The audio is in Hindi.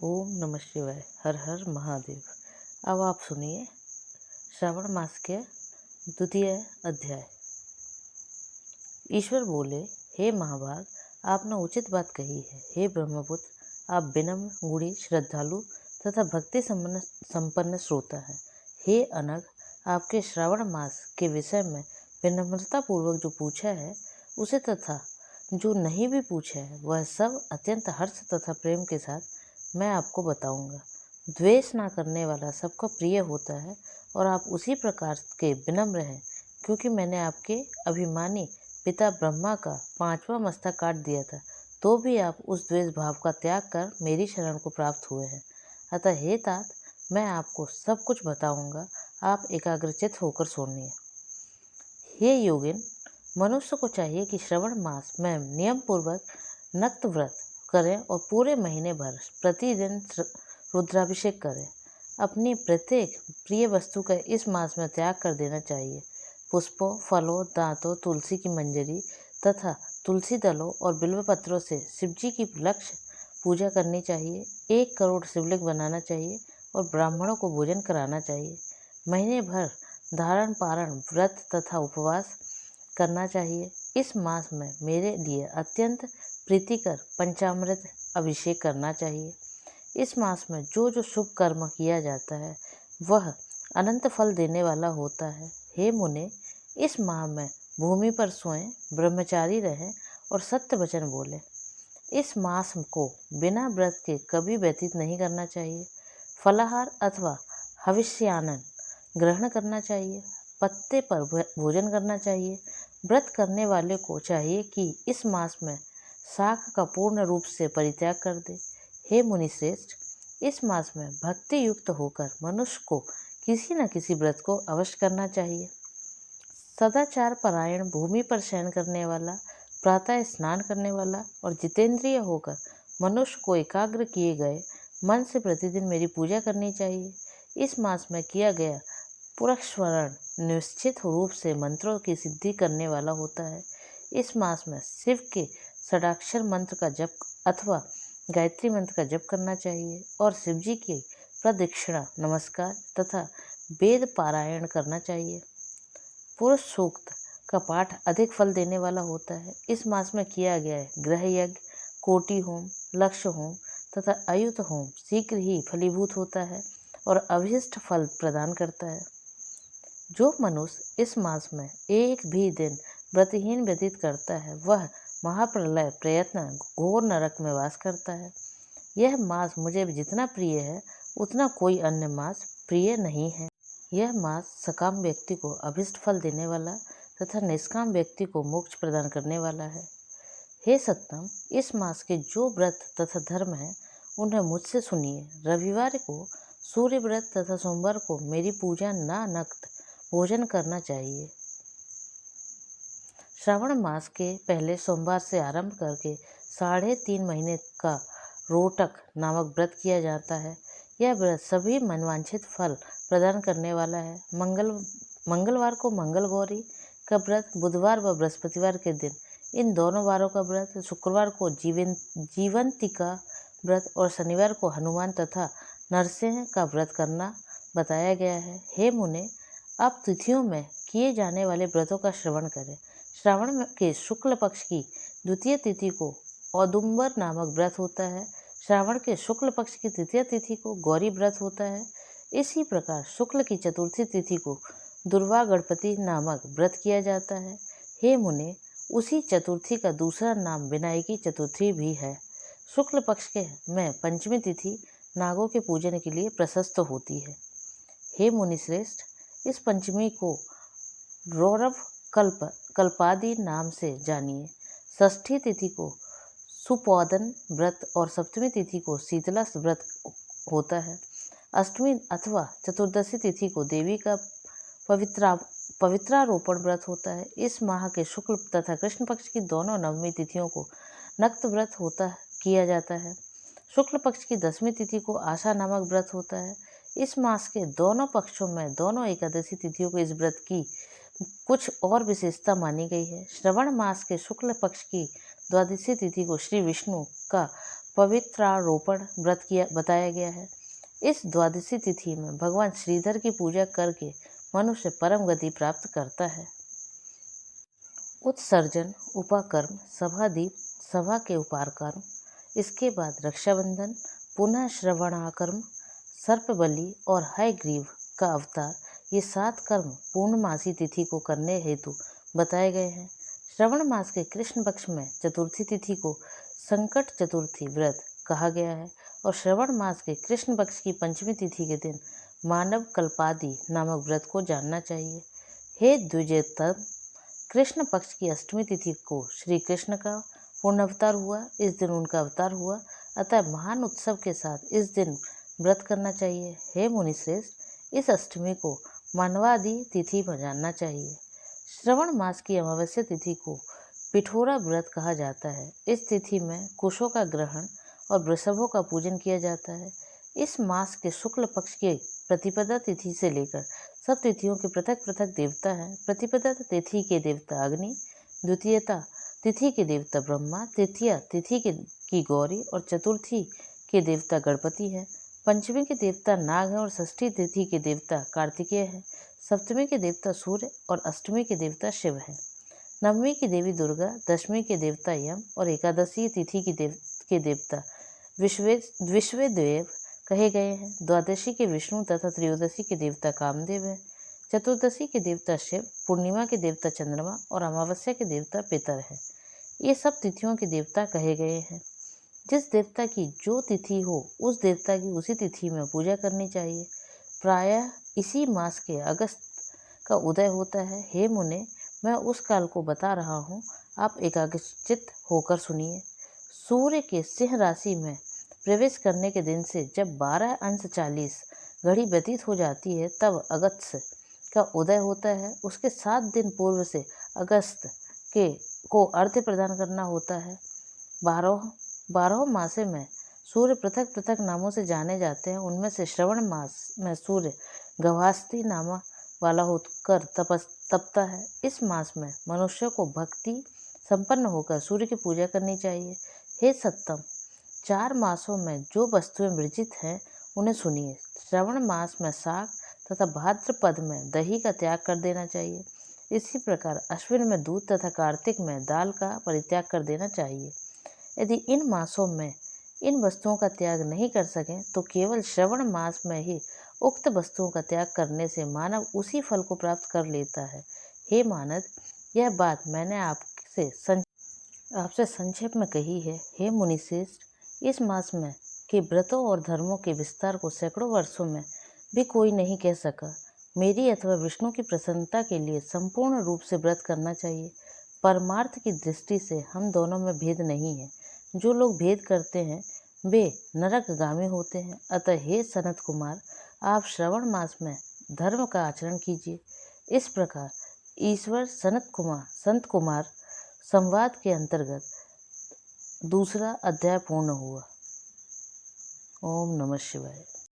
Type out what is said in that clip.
ओम नमः शिवाय। हर हर महादेव। अब आप सुनिए श्रावण मास के द्वितीय अध्याय। ईश्वर बोले, हे महाभाग, आपने उचित बात कही है। हे ब्रह्मपुत्र, आप विनम्र, गुणी, श्रद्धालु तथा भक्ति संपन्न श्रोता है। हे अनघ, आपके श्रावण मास के विषय में विनम्रता पूर्वक जो पूछा है उसे तथा जो नहीं भी पूछा है वह सब अत्यंत हर्ष तथा प्रेम के साथ मैं आपको बताऊंगा। द्वेष ना करने वाला सबका प्रिय होता है और आप उसी प्रकार के विनम्र हैं, क्योंकि मैंने आपके अभिमानी पिता ब्रह्मा का 5वां मस्तक काट दिया था, तो भी आप उस द्वेष भाव का त्याग कर मेरी शरण को प्राप्त हुए हैं। अतः हे तात, मैं आपको सब कुछ बताऊंगा, आप एकाग्रचित होकर सुनिए। हे योगिन, मनुष्य को चाहिए कि श्रवण मास में नियम पूर्वक नक्त व्रत करें और पूरे महीने भर प्रतिदिन रुद्राभिषेक करें। अपनी प्रत्येक प्रिय वस्तु का इस मास में त्याग कर देना चाहिए। पुष्पों, फलों, दांतों, तुलसी की मंजरी तथा तुलसी दलों और बिल्व पत्रों से शिवजी की लक्ष्य पूजा करनी चाहिए। 1 करोड़ शिवलिंग बनाना चाहिए और ब्राह्मणों को भोजन कराना चाहिए। महीने भर धारण पारण व्रत तथा उपवास करना चाहिए। इस मास में मेरे लिए अत्यंत प्रीतिकर पंचामृत अभिषेक करना चाहिए। इस मास में जो जो शुभ कर्म किया जाता है वह अनंत फल देने वाला होता है। हे मुने, इस माह में भूमि पर सोएं, ब्रह्मचारी रहें और सत्य वचन बोलें। इस मास को बिना व्रत के कभी व्यतीत नहीं करना चाहिए। फलाहार अथवा हविष्यान्न ग्रहण करना चाहिए। पत्ते पर भोजन करना चाहिए। व्रत करने वाले को चाहिए कि इस मास में शाक का पूर्ण रूप से परित्याग कर दे। हे मुनिश्रेष्ठ, इस मास में भक्ति युक्त होकर मनुष्य को किसी न किसी व्रत को अवश्य करना चाहिए। सदाचार परायण, भूमि पर शयन करने वाला, प्रातः स्नान करने वाला और जितेंद्रिय होकर मनुष्य को एकाग्र किए गए मन से प्रतिदिन मेरी पूजा करनी चाहिए। इस मास में किया गया पुरस्मरण निश्चित रूप से मंत्रों की सिद्धि करने वाला होता है। इस मास में शिव के षडाक्षर मंत्र का जप अथवा गायत्री मंत्र का जप करना चाहिए और शिवजी की प्रदक्षिणा, नमस्कार तथा वेद पारायण करना चाहिए। पुरुष सूक्त का पाठ अधिक फल देने वाला होता है। इस मास में किया गया है गृह यज्ञ, कोटि होम, लक्ष्य होम तथा अयुत होम शीघ्र ही फलीभूत होता है और अभीष्ट फल प्रदान करता है। जो मनुष्य इस मास में एक भी दिन व्रतहीन व्यतीत करता है वह महाप्रलय प्रयत्न घोर नरक में वास करता है। यह मास मुझे जितना प्रिय है उतना कोई अन्य मास प्रिय नहीं है। यह मास सकाम व्यक्ति को अभिष्ट फल देने वाला तथा निष्काम व्यक्ति को मोक्ष प्रदान करने वाला है। हे सत्तम, इस मास के जो व्रत तथा धर्म है उन्हें मुझसे सुनिए। रविवार को सूर्य व्रत तथा सोमवार को मेरी पूजा ना नक्त भोजन करना चाहिए। श्रावण मास के पहले सोमवार से आरंभ करके 3.5 महीने का रोटक नामक व्रत किया जाता है। यह व्रत सभी मनवांछित फल प्रदान करने वाला है। मंगलवार को मंगल गौरी का व्रत, बुधवार व बृहस्पतिवार के दिन इन दोनों वारों का व्रत, शुक्रवार को जीवंतिका व्रत और शनिवार को हनुमान तथा नरसिंह का व्रत करना बताया गया है। हे मुने, आप तिथियों में किए जाने वाले व्रतों का श्रवण करें। श्रावण के शुक्ल पक्ष की द्वितीय तिथि को औदुंबर नामक व्रत होता है। श्रावण के शुक्ल पक्ष की तृतीय तिथि को गौरी व्रत होता है। इसी प्रकार शुक्ल की चतुर्थी तिथि को दुर्वा गणपति नामक व्रत किया जाता है। हे मुने, उसी चतुर्थी का दूसरा नाम विनायकी चतुर्थी भी है। शुक्ल पक्ष के में पंचमी तिथि नागों के पूजन के लिए प्रशस्त होती है। हे मुनिश्रेष्ठ, इस पंचमी को रौरव कल्पादि नाम से जानिए। षष्ठी तिथि को सुपौदन व्रत और सप्तमी तिथि को शीतला व्रत होता है। अष्टमी अथवा चतुर्दशी तिथि को देवी का पवित्रारोपण व्रत होता है। इस माह के शुक्ल तथा कृष्ण पक्ष की दोनों नवमी तिथियों को नक्त व्रत किया जाता है। शुक्ल पक्ष की 10वीं तिथि को आशा नामक व्रत होता है। इस मास के दोनों पक्षों में दोनों एकादशी तिथियों को इस व्रत की कुछ और विशेषता मानी गई है। श्रवण मास के शुक्ल पक्ष की द्वादशी तिथि को श्री विष्णु का पवित्रारोपण व्रत किया बताया गया है। इस द्वादशी तिथि में भगवान श्रीधर की पूजा करके मनुष्य परम गति प्राप्त करता है। उत्सर्जन, उपाकर्म, सभादीप, सभा के उपाकर्म, इसके बाद रक्षाबंधन, पुनः श्रवणाकर्म, सर्पबलि और हयग्रीव का अवतार, ये 7 कर्म पूर्णमासी तिथि को करने हेतु बताए गए हैं। श्रवण मास के कृष्ण पक्ष में चतुर्थी तिथि को संकट चतुर्थी व्रत कहा गया है और श्रवण मास के कृष्ण पक्ष की पंचमी तिथि के दिन मानव कल्पादि नामक व्रत को जानना चाहिए। हे द्विजेतम, कृष्ण पक्ष की अष्टमी तिथि को श्री कृष्ण का पूर्ण अवतार हुआ, इस दिन उनका अवतार हुआ, अतः महान उत्सव के साथ इस दिन व्रत करना चाहिए। हे मुनिश्रेष्ठ, इस अष्टमी को मानवादि तिथि पर जानना चाहिए। श्रवण मास की अमावस्या तिथि को पिठोरा व्रत कहा जाता है। इस तिथि में कुशों का ग्रहण और वृषभों का पूजन किया जाता है। इस मास के शुक्ल पक्ष की प्रतिपदा तिथि से लेकर सब तिथियों के पृथक पृथक देवता हैं। प्रतिपदा तिथि के देवता अग्नि, द्वितीयता तिथि के देवता ब्रह्मा, तृतीया तिथि की गौरी और चतुर्थी के देवता गणपति हैं। पंचमी के देवता नाग हैं और षष्ठी तिथि के देवता कार्तिकेय हैं। सप्तमी के देवता सूर्य और अष्टमी के देवता शिव हैं। नवमी की देवी दुर्गा, दशमी के देवता यम और एकादशी तिथि के देवता विश्वेदेव कहे गए हैं। द्वादशी के विष्णु तथा त्रयोदशी के देवता कामदेव हैं। चतुर्दशी के देवता शिव, पूर्णिमा के देवता चंद्रमा और अमावस्या के देवता पितर हैं। ये सब तिथियों के देवता कहे गए हैं। जिस देवता की जो तिथि हो उस देवता की उसी तिथि में पूजा करनी चाहिए। प्रायः इसी मास के अगस्त का उदय होता है। हे मुने, मैं उस काल को बता रहा हूँ, आप एकाग्रचित्त होकर सुनिए। सूर्य के सिंह राशि में प्रवेश करने के दिन से जब 12:40 घड़ी व्यतीत हो जाती है तब अगस्त का उदय होता है। उसके 7 दिन पूर्व से अगस्त को अर्घ्य प्रदान करना होता है। 12 मासे में सूर्य पृथक पृथक नामों से जाने जाते हैं। उनमें से श्रवण मास में सूर्य गवास्ती नाम वाला होकर तपता है। इस मास में मनुष्य को भक्ति संपन्न होकर सूर्य की पूजा करनी चाहिए। हे सत्तम, 4 मासों में जो वस्तुएं वर्जित हैं उन्हें सुनिए। श्रवण मास में शाक तथा भाद्रपद में दही का त्याग कर देना चाहिए। इसी प्रकार अश्विन में दूध तथा कार्तिक में दाल का परित्याग कर देना चाहिए। यदि इन मासों में इन वस्तुओं का त्याग नहीं कर सकें तो केवल श्रवण मास में ही उक्त वस्तुओं का त्याग करने से मानव उसी फल को प्राप्त कर लेता है। हे मानद, यह बात मैंने आपसे संक्षेप में कही है। हे मुनिश्रेष्ठ, इस मास में के व्रतों और धर्मों के विस्तार को सैकड़ों वर्षों में भी कोई नहीं कह सका। मेरी अथवा विष्णु की प्रसन्नता के लिए संपूर्ण रूप से व्रत करना चाहिए। परमार्थ की दृष्टि से हम दोनों में भेद नहीं है। जो लोग भेद करते हैं वे नरकगामी होते हैं। अतः हे सनत कुमार, आप श्रवण मास में धर्म का आचरण कीजिए। इस प्रकार ईश्वर संत कुमार संवाद के अंतर्गत दूसरा अध्याय पूर्ण हुआ। ओम नमः शिवाय।